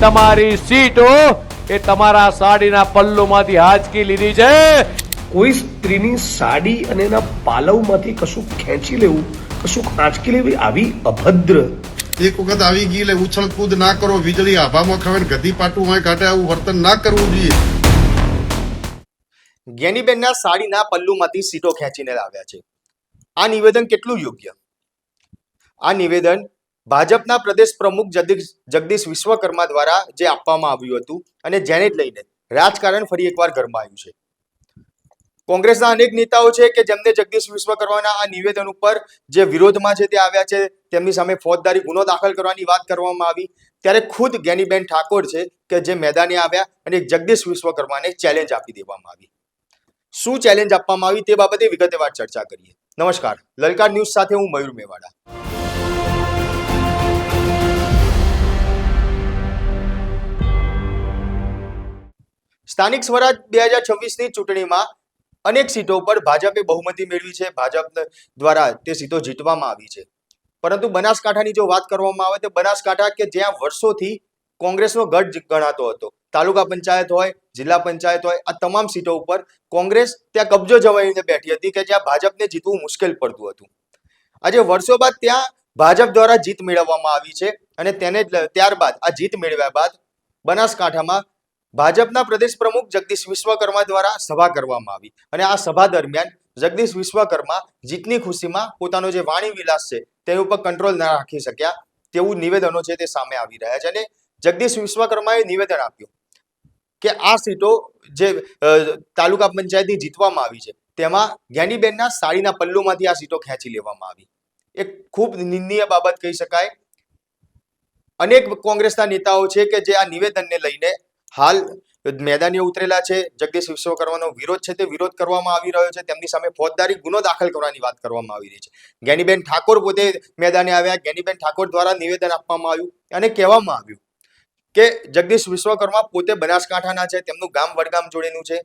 તમારી સીટો એ તમારા સાડીના પલ્લુમાંથી હાંચકી લીધી છે. કોઈ સ્ત્રીની સાડી અને એના પાલવમાંથી કશું ખેંચી લેવું, કશું આંચકી લેવી, આવી અભદ્ર એક વખત આવી ગઈ એટલે ઉછળ કૂદ ના કરો, વીજળી આભામાં ખવે ગધી પાટું હોય કાઢે, આવું વર્તન ના કરવું જોઈએ. જ્ઞાનીબેનના સાડીના પલ્લુમાંથી સીટો ખેંચીને લાવ્યા છે. આ નિવેદન કેટલું યોગ્ય? આ નિવેદન ભાજપના પ્રદેશ પ્રમુખ જગદીશ વિશ્વકર્મા દ્વારા જે આપવામાં આવ્યું હતું અને જેને જ લઈને રાજકારણ ફરી એકવાર ગરમાયું છે. કોંગ્રેસના અનેક નેતાઓ છે કે જેમને જગદીશ વિશ્વકર્માના આ નિવેદન ઉપર જે વિરોધમાં છે તે આવ્યા છે, તેમની સામે ફોજદારી ગુનો દાખલ કરવાની વાત કરવામાં આવી. ત્યારે ખુદ જ્ઞાનીબેન ઠાકોર છે કે જે મેદાને આવ્યા અને જગદીશ વિશ્વકર્માને ચેલેન્જ આપી દેવામાં આવી. શું ચેલેન્જ આપવામાં આવી તે બાબતે વિગતવાર ચર્ચા કરીએ. નમસ્કાર, લલકાર ન્યૂઝ સાથે હું મયુર મેવાડા. સ્થાનિક સ્વરાજ 2026ની ચૂંટણીમાં અનેક સીટો પર ભાજપે બહુમતી મેળવી છે. ભાજપ દ્વારા તે સીટો જીતવામાં આવી છે. પરંતુ બનાસકાંઠાની જો વાત કરવામાં આવે તો બનાસકાંઠા કે જ્યાં વર્ષોથી કોંગ્રેસનો ગઢ ગણાતો હતો, તાલુકા પંચાયત હોય, જિલ્લા પંચાયત હોય, આ તમામ સીટો ઉપર કોંગ્રેસ ત્યાં કબજો જમાવીને બેઠી હતી કે જ્યાં ભાજપને જીતવું મુશ્કેલ પડતું હતું. આજે વર્ષો બાદ ત્યાં ભાજપ દ્વારા જીત મેળવવામાં આવી છે અને તેને ત્યારબાદ આ જીત મેળવ્યા બાદ બનાસકાંઠામાં ભાજપના પ્રદેશ પ્રમુખ જગદીશ વિશ્વકર્મા દ્વારા સભા કરવામાં આવી અને આ સભા દરમિયાન જગદીશ વિશ્વકર્મા જીતની ખુશીમાં પોતાનો જે વાણી વિલાસ છે તેની ઉપર કંટ્રોલ ન રાખી શક્યા તેવું નિવેદનો છે તે સામે આવી રહ્યા છે. અને જગદીશ વિશ્વકર્માએ નિવેદન આપ્યું કે આ સીટો જે તાલુકા પંચાયતની જીતવામાં આવી છે તેમાં જ્ઞાનીબેનના સાડીના પલ્લુમાંથી આ સીટો ખેંચી લેવામાં આવી. એક ખૂબ નિંદનીય બાબત કહી શકાય. અનેક કોંગ્રેસના નેતાઓ છે કે જે આ નિવેદનને લઈને હાલ મેદાને ઉતરેલા છે. જગદીશ વિશ્વકર્માનો વિરોધ છે તે વિરોધ કરવામાં આવી રહ્યો છે. તેમની સામે ફોજદારી ગુનો દાખલ કરવાની વાત કરવામાં આવી રહી છે. જ્ઞાનીબેન ઠાકોર પોતે મેદાને આવ્યા. જ્ઞાનીબેન ઠાકોર દ્વારા નિવેદન આપવામાં આવ્યું અને કહેવામાં આવ્યું કે જગદીશ વિશ્વકર્મા પોતે બનાસકાંઠાના છે, તેમનું ગામ વડગામ જોડેનું છે.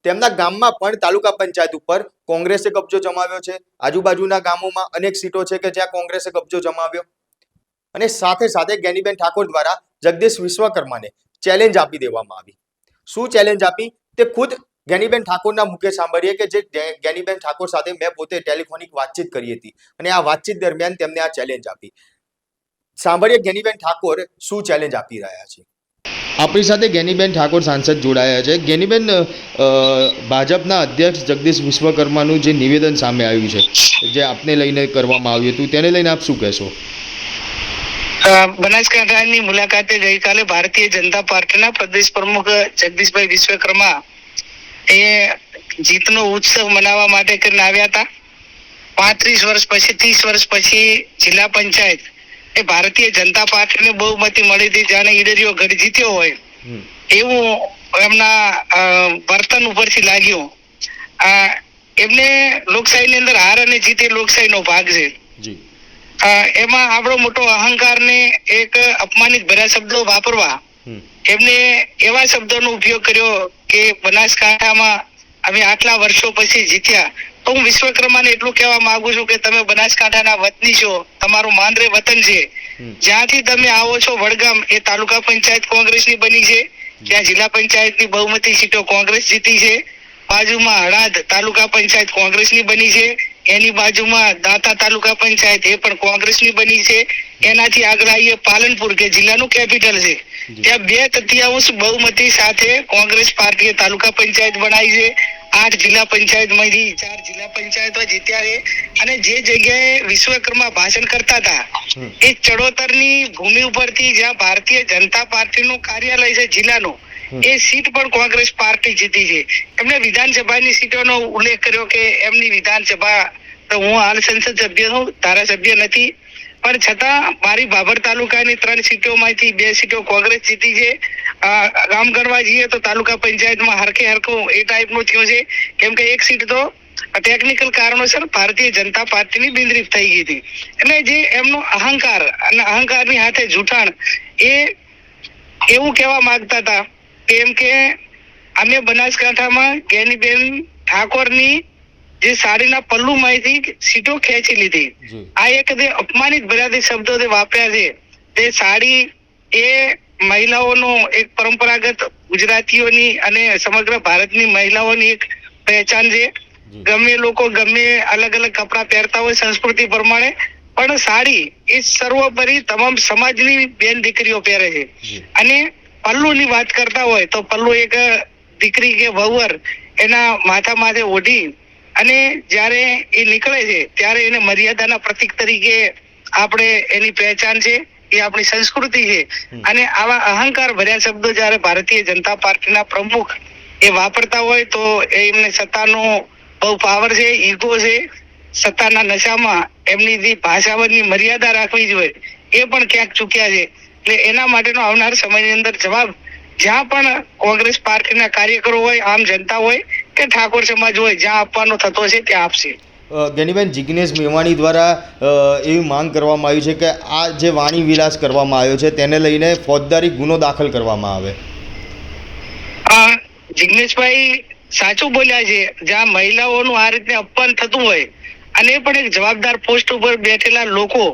તેમના ગામમાં પણ તાલુકા પંચાયત ઉપર કોંગ્રેસે કબજો જમાવ્યો છે. આજુબાજુના ગામોમાં અનેક સીટો છે કે જ્યાં કોંગ્રેસે કબજો જમાવ્યો અને સાથે સાથે જ્ઞાનીબેન ઠાકોર દ્વારા જગદીશ વિશ્વકર્માને ચેલેન્જ આપી દેવામાં આવી. શું ચેલેન્જ આપી તે ખુદ જ્ઞાનીબેન ઠાકોરના મુખે સાંભળીએ કે જે જ્ઞાનીબેન ઠાકોર સાથે મેં પોતે ટેલિફોનિક વાતચીત કરી હતી અને આ વાતચીત દરમિયાન તેમને આ ચેલેન્જ આપી. સાંભળીએ જ્ઞાનીબેન ઠાકોર શું ચેલેન્જ આપી રહ્યા છે. આપણી સાથે જ્ઞાનીબેન ઠાકોર સાંસદ જોડાયા છે. જ્ઞાનીબેન, ભાજપના અધ્યક્ષ જગદીશ વિશ્વકર્માનું જે નિવેદન સામે આવ્યું છે જે આપને લઈને કરવામાં આવ્યું હતું તેને લઈને આપ શું કહેશો? બનાસકાંઠાની મુલાકાતે ગઈકાલે ભારતીય જનતા પાર્ટીના પ્રદેશ પ્રમુખ જગદીશભાઈ વિશ્વકર્મા એ જીતનો ઉત્સવ મનાવવા માટે કરીને આવ્યા હતા. 35 વર્ષ પછી 30 વર્ષ પછી જિલ્લા પંચાયત એ ભારતીય જનતા પાર્ટીને બહુમતી મળી હતી, જાણે ઈડરિયો ગઢ જીત્યો હોય એવું એમના વર્તન ઉપરથી લાગ્યું. એમને લોકશાહીની અંદર હાર અને જીત એ લોકશાહીનો ભાગ છે. એમાં આપણો મોટો અહંકાર ને એક અપમાનિત ભર્યા શબ્દો વાપરવા એમને એવા શબ્દોનો ઉપયોગ કર્યો કે બનાસકાંઠામાં અમે આટલા વર્ષો પછી જીત્યા. તો હું વિશ્વકર્માને એટલું કહેવા માંગુ છું કે તમે બનાસકાંઠાના વતની છો, તમારું માંદરે વતન છે. જ્યાંથી તમે આવો છો વડગામ એ તાલુકા પંચાયત કોંગ્રેસની બની છે, ત્યાં જિલ્લા પંચાયતની બહુમતી સીટો કોંગ્રેસ જીતી છે. બાજુમાં હળાદ તાલુકા પંચાયત કોંગ્રેસની બની છે, એની બાજુમાં દાતા તાલુકા પંચાયત એ પણ કોંગ્રેસની બની છે. એનાથી આગળ આવીએ પાલનપુર કે જિલ્લાનું કેપિટલ છે, ત્યાં 2/3 બહુમતી સાથે કોંગ્રેસ પાર્ટીએ તાલુકા પંચાયત બનાવી છે. 8 જિલ્લા પંચાયતમાંથી 4 જિલ્લા પંચાયતો જીત્યા છે. અને જે જગ્યાએ વિશ્વકર્મા ભાષણ કરતા હતા એ ચડોતરની ભૂમિ ઉપરથી જ્યાં ભારતીય જનતા પાર્ટીનું કાર્યાલય છે જિલ્લાનું, એ સીટ પણ કોંગ્રેસ પાર્ટી જીતી છે. એમણે વિધાનસભાની સીટોનો ઉલ્લેખ કર્યો કે એમની વિધાનસભા, તો હું હાલ સંસદ સભ્ય છું, ધારાસભ્ય નથી, પણ છતાં મારી ભાભર તાલુકાની 3 સીટોમાંથી 2 સીટો કોંગ્રેસ જીતી છે. ગામ ગણવા જઈએ તો તાલુકા પંચાયતમાં હરખે હરખું એ ટાઈપનું થયું છે, કેમ કે એક સીટ તો ટેકનિકલ કારણોસર ભારતીય જનતા પાર્ટીની બિનરીફ થઈ ગઈ હતી. એટલે જે એમનો અહંકાર અને અહંકારની હાથે જૂઠાણ એ એવું કહેવા માંગતા હતા કેમ કે અમે બનાસકાંઠામાં જ્ઞાનીબેન ઠાકોરની જે સાડીના પલ્લુમાંથી સીટો ખેંચી લીધી. આ એક જે અપમાનિત ભર્યા શબ્દો જે વાપર્યા છે, તે સાડી એ મહિલાઓનો એક પરંપરાગત ગુજરાતીઓની અને સમગ્ર ભારતની મહિલાઓની એક પહેચાન છે. ગમે લોકો ગમે અલગ અલગ કપડાં પહેરતા હોય સંસ્કૃતિ પ્રમાણે, પણ સાડી એ સર્વોપરી તમામ સમાજની બેન દીકરીઓ પહેરે છે. અને પલ્લુની વાત કરતા હોય તો પલ્લુ એક દીકરી કે વહુવર એના માથા માથે ઓઢી અને જ્યારે એ નીકળે છે ત્યારે એને મર્યાદાના પ્રતીક તરીકે આપણે એની પહેચાન છે, એ આપણી સંસ્કૃતિ છે. અને આવા અહંકાર ભર્યા શબ્દો જ્યારે ભારતીય જનતા પાર્ટીના પ્રમુખ એ વાપરતા હોય તો એમને સત્તાનો બહુ પાવર છે, ઈગો છે. સત્તાના નશામાં એમની જે ભાષાની મર્યાદા રાખવી જોઈએ એ પણ ક્યાંક ચૂક્યા છે. એટલે એના માટેનો આવનાર સમયની અંદર જવાબ જ્યાં પણ કોંગ્રેસ પાર્ટીના કાર્યકરો હોય, આમ જનતા હોય કે ઠાકોર સમાજ હોય, જ્યાં આપવાનો થતો છે ત્યાં આપશે. જ્ઞાનીબેન, જિગ્નેશ મેવાણી દ્વારા એવી માંગ કરવામાં આવી છે કે આ જે વાણી વિલાસ કરવામાં આવ્યો છે તેને લઈને ફોજદારી ગુનો દાખલ કરવામાં આવે. જિગ્નેશભાઈ સાચું બોલ્યા છે. જ્યાં મહિલાઓનું આ રીતે અપમાન થતું હોય અને એ પણ એક જવાબદાર પોસ્ટ ઉપર બેઠેલા લોકો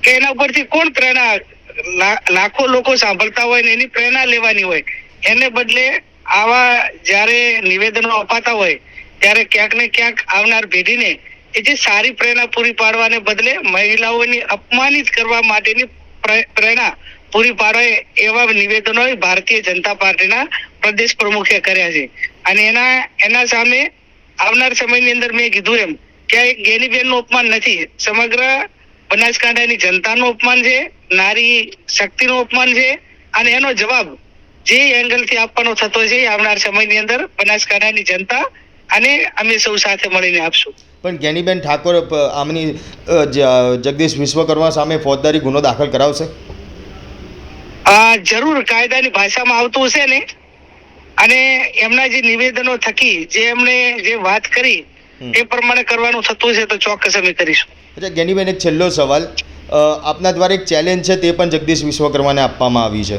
કે એના ઉપરથી કોણ પ્રેરણા, લાખો લોકો સાંભળતા હોય ને એની પ્રેરણા લેવાની હોય, એને બદલે આવા જ્યારે નિવેદનો અપાતા હોય ત્યારે ક્યાંક ને ક્યાંક આવનાર પેઢીને એ જે સારી પ્રેરણા પૂરી પાડવાને બદલે મહિલાઓની અપમાનિત કરવા માટેની પ્રેરણા પૂરી પાડે એવા નિવેદનો ભારતીય જનતા પાર્ટીના પ્રદેશ પ્રમુખે કર્યા છે. અને એના સામે આવનાર સમયની અંદર મેં કીધું એમ કે આ એક ગેનીબેનનું અપમાન નથી, સમગ્ર બનાસકાંઠાની જનતાનું અપમાન છે, નારી શક્તિનું અપમાન છે. અને એનો જવાબ જે એંગલથી આપવાનો થતો છે એ આવનાર સમયની અંદર બનાસકાંઠાની જનતા અને અમે સૌ સાથે મળીને આપશું. પણ જ્ઞાનીબેન ઠાકોર આમની જગદીશ વિશ્વકર્મા સામે ફોજદારી ગુનો દાખલ કરાવશે? જરૂર, કાયદાની ભાષામાં આવતું હશે ને. અને એમના જે નિવેદનો થકી જે એમણે જે વાત કરી એ પ્રમાણે કરવાનું થતું છે તો ચોક્કસ અમે કરીશું. એટલે જ્ઞાનીબેન, એક છેલ્લો સવાલ, આપના દ્વારા એક ચેલેન્જ છે તે પણ જગદીશ વિશ્વકર્માને આપવામાં આવી છે.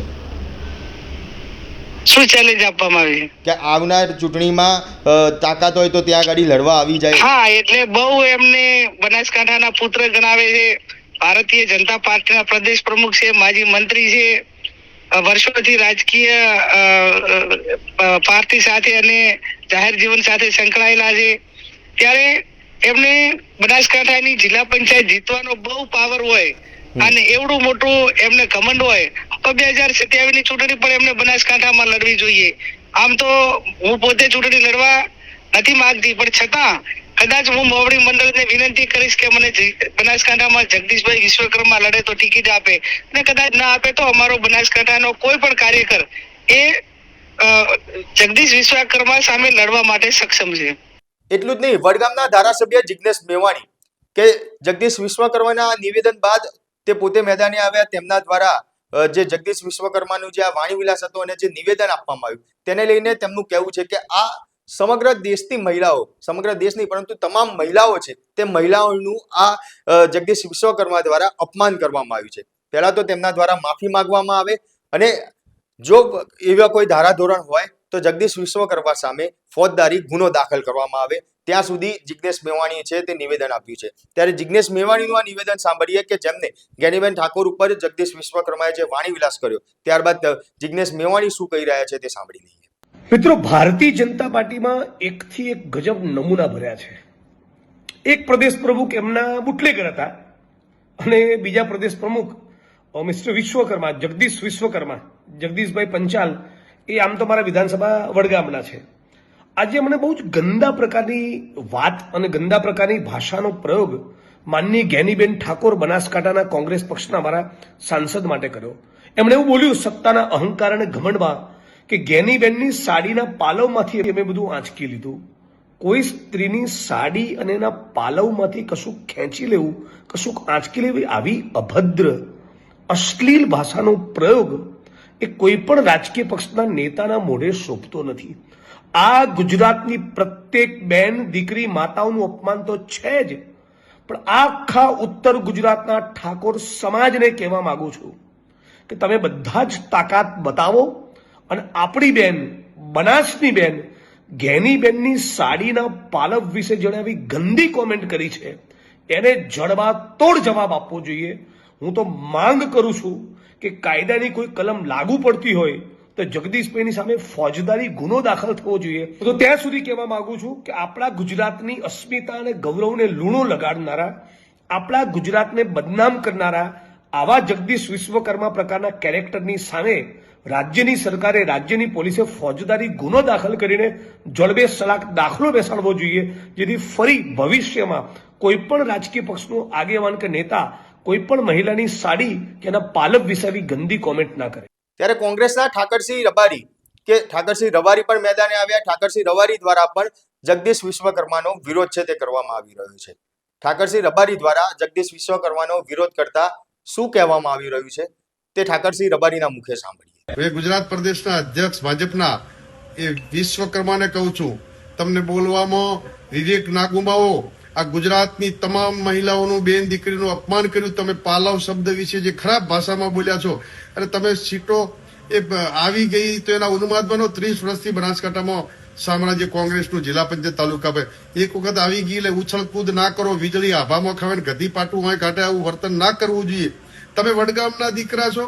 શું ચેલેન્જ આપવામાં આવી? કે આવનાર ચૂંટણીમાં તાકાત હોય તો ત્યાં આગળ લડવા આવી જાય. હા, એટલે બહુ એમને બનાસકાંઠાના પુત્ર ગણાવે છે, ભારતીય જનતા પાર્ટીના પ્રદેશ પ્રમુખ છે, માજી મંત્રી છે, વર્ષોથી રાજકીય પાર્ટી સાથે અને જાહેર જીવન સાથે સંકળાયેલા છે. ત્યારે એમને બનાસકાંઠાની જિલ્લા પંચાયત જીતવાનો બહુ પાવર હોય અને એવડું મોટું એમને ઘમંડ હોય તો 2027 ની ચૂંટણી પણ એમને બનાસકાંઠામાં લડવી જોઈએ. આમ તો હું પોતે ચૂંટણી લડવા નથી માંગતી, પણ છતાં કદાચ હું મોવડી મંડળને વિનંતી કરીશ કે મને બનાસકાંઠામાં જગદીશભાઈ વિશ્વકર્મા લડે તો ટિકિટ આપે, અને કદાચ ના આપે તો અમારો બનાસકાંઠાનો કોઈ પણ કાર્યકર એ જગદીશ વિશ્વકર્મા સામે લડવા માટે સક્ષમ છે. એટલું જ નહીં, વડગામના ધારાસભ્ય જિગ્નેશ મેવાણી કે જગદીશ વિશ્વકર્માના નિવેદન બાદ તે પોતે મેદાને આવ્યા. તેમના દ્વારા જે જગદીશ વિશ્વકર્માનું જે આ વાણી વિલાસ હતો અને જે નિવેદન આપવામાં આવ્યું તેને લઈને તેમનું કહેવું છે કે આ સમગ્ર દેશની મહિલાઓ, સમગ્ર દેશ નહીં પરંતુ તમામ મહિલાઓ છે તે મહિલાઓનું આ જગદીશ વિશ્વકર્મા દ્વારા અપમાન કરવામાં આવ્યું છે. પહેલા તો તેમના દ્વારા માફી માંગવામાં આવે અને જો એવા કોઈ ધારાધોરણ હોય તો જગદીશ વિશ્વકર્મા સામે ફોજદારી ગુનો દાખલ કરવામાં આવે. ત્યાં સુધી જિગ્નેશ મેવાણીએ છે તે નિવેદન આપ્યું છે. ત્યારે જિગ્નેશ મેવાણીનું આ નિવેદન સાંભળીએ કે જેમને જ્ઞાનીબેન ઠાકોર ઉપર જગદીશ વિશ્વકર્માએ જે વાણી વિલાસ કર્યો, ત્યારબાદ જિગ્નેશ મેવાણી શું કહી રહ્યા છે તે સાંભળી લઈએ. મિત્રો, ભારતીય જનતા પાર્ટીમાં એકથી એક ગજબ નમૂના ભર્યા છે. એક પ્રદેશ પ્રમુખ એમના બુટલેગર હતા અને બીજા પ્રદેશ પ્રમુખ મિસ્ટર વિશ્વકર્મા, જગદીશ વિશ્વકર્મા, જગદીશભાઈ પંચાલ, એ આમ તો મારા વિધાનસભા વડગામના છે. આજે મને બહુ જ ગંદા પ્રકારની વાત અને ગંદા પ્રકારની ભાષાનો પ્રયોગ માનનીય જ્ઞાનીબેન ઠાકોર બનાસકાંઠાના કોંગ્રેસ પક્ષના મારા સાંસદ માટે કર્યો. એમણે એવું બોલ્યું સત્તાના અહંકાર અને ઘમંડમાં કે જ્ઞાનીબેનની સાડીના પાલવમાંથી અમે બધું આંચકી લીધું. કોઈ સ્ત્રીની સાડી અને એના પાલવમાંથી કશુંક ખેંચી લેવું, કશુંક આંચકી લેવી, આવી અભદ્ર અશ્લીલ ભાષાનો પ્રયોગ એ કોઈ પણ રાજકીય પક્ષના નેતાના મોઢે શોભતો નથી. આ ગુજરાતની પ્રત્યેક બેન દીકરી માતાઓનું અપમાન તો છે જ, પણ આખા ઉત્તર ગુજરાતના ઠાકોર સમાજને કહેવા માંગુ છું કે તમે બધા જ તાકાત બતાવો અને આપણી બેન, બનાસની બેન જ્ઞાનીબેનની સાડીના પાલવ વિશે જણાવી ગંદી કોમેન્ટ કરી છે એને જડબાતોડ જવાબ આપવો જોઈએ. હું તો માંગ કરું છું કે કાયદાની કોઈ કલમ લાગુ પડતી હોય તો જગદીશભાઈની સામે ફોજદારી ગુનો દાખલ થવો જોઈએ. તો ત્યાં સુધી કહેવા માંગુ છું કે આપણા ગુજરાતની અસ્મિતા અને ગૌરવને લૂણો લગાડનારા, આપણા ગુજરાતને બદનામ કરનારા આવા જગદીશ વિશ્વકર્મા પ્રકારના કેરેક્ટરની સામે રાજ્યની સરકારે, રાજ્યની પોલીસે ફોજદારી ગુનો દાખલ કરીને જડબે સલાક દાખલો બેસાડવો જોઈએ, જેથી ફરી ભવિષ્યમાં કોઈ પણ રાજકીય પક્ષનો આગેવાન કે નેતા કોઈ પણ મહિલાની સાડી કે એના પાલક વિશે આવી ગંદી કોમેન્ટ ના કરે. ત્યારે કોંગ્રેસના ઠાકરસિંહ રબારી પણ મેદાને આવ્યા. ઠાકરસિંહ રબારી દ્વારા પણ જગદીશ વિશ્વકર્માનો વિરોધ છે તે કરવામાં આવી રહ્યો છે. ઠાકરસિંહ રબારી દ્વારા જગદીશ વિશ્વકર્માનો વિરોધ કરતા શું કહેવામાં આવી રહ્યું છે તે ઠાકરસિંહ રબારીના મુખે સાંભળીએ. હવે ગુજરાત પ્રદેશના અધ્યક્ષ ભાજપના એ વિશ્વકર્માને કહું છું, તમને બોલવામાં વિવેક ના ગુમાવો. આ ગુજરાતની તમામ મહિલાઓનું, બેન દીકરીનું અપમાન કર્યું. તમે પાલવ શબ્દ વિશે જે ખરાબ ભાષામાં બોલ્યા છો, અને તમે સીટો એ આવી ગઈ તો એના ઉન્માદ બનો. 30 વર્ષથી બનાસકાંઠામાં સામ્રાજ્ય કોંગ્રેસનું જિલ્લા પંચાયત તાલુકા પર એક વખત આવી ગઈ એટલે ઉછળકૂદ ના કરો, વીજળી આભામાં ખાવે ગધી પાટું હોય કાઢે, આવું વર્તન ના કરવું જોઈએ. તમે વડગામના દીકરા છો,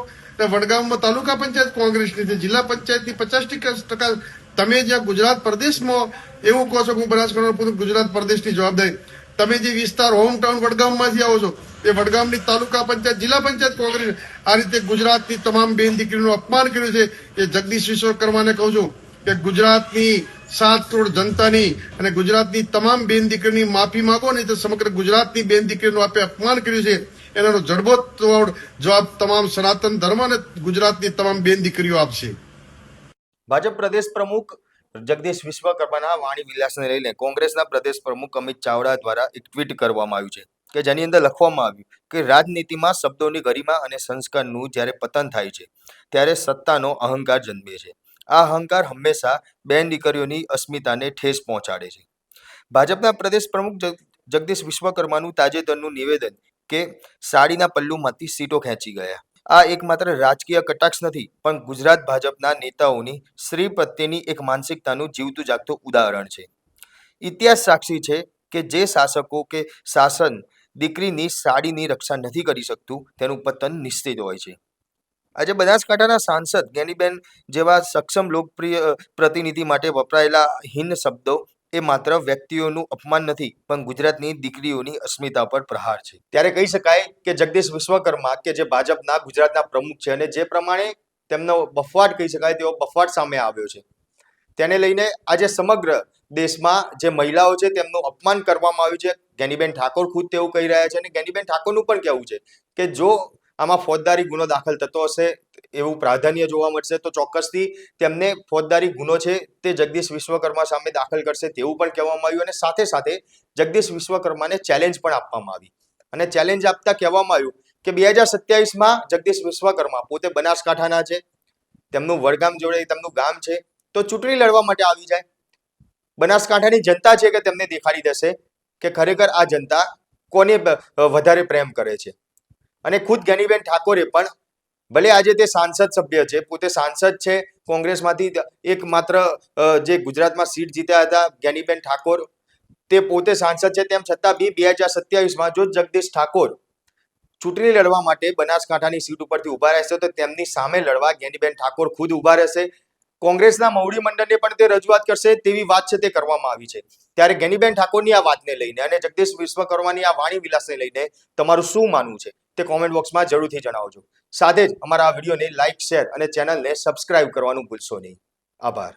વડગામમાં તાલુકા પંચાયત કોંગ્રેસની છે, જિલ્લા પંચાયતની 50% તમે જ્યાં ગુજરાત પ્રદેશમાં એવું કહો છો કે હું બનાસકાંઠા ગુજરાત પ્રદેશની જવાબદારી, તમે જે વિસ્તાર હોમ ટાઉન વડગામમાંથી આવો છો એ વડગામની તાલુકા પંચાયત, જિલ્લા પંચાયત કોંગ્રેસ આ રીતે ગુજરાતની તમામ બેન દીકરીનું અપમાન કર્યું છે. એ જગદીશ વિશ્વકર્માને કહું છું કે ગુજરાતની 7 કરોડ જનતાની અને ગુજરાતની તમામ બેન દીકરીની માફી માંગો, નહીં તો સમગ્ર ગુજરાતની બેન દીકરીનું આપે અપમાન કર્યું છે એનો જડબોતોડ જવાબ તમામ સનાતન ધર્મ અને ગુજરાતની તમામ બેન દીકરીઓ આપશે. ભાજપ પ્રદેશ પ્રમુખ જગદીશ વિશ્વકર્માના વાણી વિલાસને લઈને કોંગ્રેસના પ્રદેશ પ્રમુખ અમિત ચાવડા દ્વારા એક ટ્વીટ કરવામાં આવ્યું છે કે જેની અંદર લખવામાં આવ્યું કે રાજનીતિમાં શબ્દોની ગરિમા અને સંસ્કારનું જ્યારે પતન થાય છે ત્યારે સત્તાનો અહંકાર જન્મે છે. આ અહંકાર હંમેશા બેન દીકરીઓની અસ્મિતાને ઠેસ પહોંચાડે છે. ભાજપના પ્રદેશ પ્રમુખ જગદીશ વિશ્વકર્માનું તાજેતરનું નિવેદન કે સાડીના પલ્લુમાંથી સીટો ખેંચી ગયા, આ એકમાત્ર રાજકીય કટાક્ષ નથી, પણ ગુજરાત ભાજપના નેતાઓની સ્ત્રી પ્રત્યેની એક માનસિકતાનું જીવતું જાગતું ઉદાહરણ છે. ઇતિહાસ સાક્ષી છે કે જે શાસકો કે શાસન દીકરીની સાડીની રક્ષા નથી કરી શકતું તેનું પતન નિશ્ચિત હોય છે. આજે બનાસકાંઠાના સાંસદ જ્ઞાનીબેન જેવા સક્ષમ લોકપ્રિય પ્રતિનિધિ માટે વપરાયેલા હીન શબ્દો એ માત્ર વ્યક્તિઓનું અપમાન નથી, પણ ગુજરાતની દીકરીઓની અસ્મિતા પર પ્રહાર છે. ત્યારે કહી શકાય કે જગદીશ વિશ્વકર્મા કે જે ભાજપના ગુજરાતના પ્રમુખ છે અને જે પ્રમાણે તેમનો બફવાટ કહી શકાય તેવો બફવાટ સામે આવ્યો છે, તેને લઈને આજે સમગ્ર દેશમાં જે મહિલાઓ છે તેમનું અપમાન કરવામાં આવ્યું છે. જ્ઞાનીબેન ઠાકોર ખુદ તેવું કહી રહ્યા છે અને જ્ઞાનીબેન ઠાકોરનું પણ કહેવું છે કે જો આમાં ફોજદારી ગુનો દાખલ થતો હશે એવું પ્રાધાન્ય જોવા મળશે તો ચોક્કસથી તેમને ફોજદારી ગુનો છે તે જગદીશ વિશ્વકર્મા સામે દાખલ કરશે તેવું પણ કહેવામાં આવ્યું. અને સાથે સાથે જગદીશ વિશ્વકર્માને ચેલેન્જ પણ આપવામાં આવી અને ચેલેન્જ આપતા કહેવામાં આવ્યું કે 2027માં જગદીશ વિશ્વકર્મા પોતે બનાસકાંઠાના છે, તેમનું વડગામ જોડે તેમનું ગામ છે, તો ચૂંટણી લડવા માટે આવી જાય. બનાસકાંઠાની જનતા છે કે તેમને દેખાડી દેશે કે ખરેખર આ જનતા કોને વધારે પ્રેમ કરે છે. અને ખુદ જ્ઞાનીબેન ઠાકોરે પણ ભલે આજે તે સાંસદ સભ્ય છે, પોતે સાંસદ છે કોંગ્રેસમાંથી, એકમાત્ર જે ગુજરાતમાં સીટ જીત્યા હતા જ્ઞાનીબેન ઠાકોર, તે પોતે સાંસદ છે, તેમ છતાં બી 2027માં જો જગદીશ ઠાકોર ચૂંટણી લડવા માટે બનાસકાંઠાની સીટ ઉપરથી ઉભા રહેશે તો તેમની સામે લડવા જ્ઞાનીબેન ઠાકોર ખુદ ઉભા રહેશે. કોંગ્રેસના મવડી મંડળને પણ તે રજૂઆત કરશે તેવી વાત છે તે કરવામાં આવી છે. ત્યારે જ્ઞાનીબેન ઠાકોરની આ વાતને લઈને અને જગદીશ વિશ્વકર્માની આ વાણી વિલાસને લઈને તમારું શું માનવું છે તે કોમેન્ટ બોક્સમાં જરૂરથી જણાવજો. સાથે જ અમારા આ વિડીયોને લાઇક, શેર અને ચેનલને સબસ્ક્રાઇબ કરવાનું ભૂલશો નહીં. આભાર.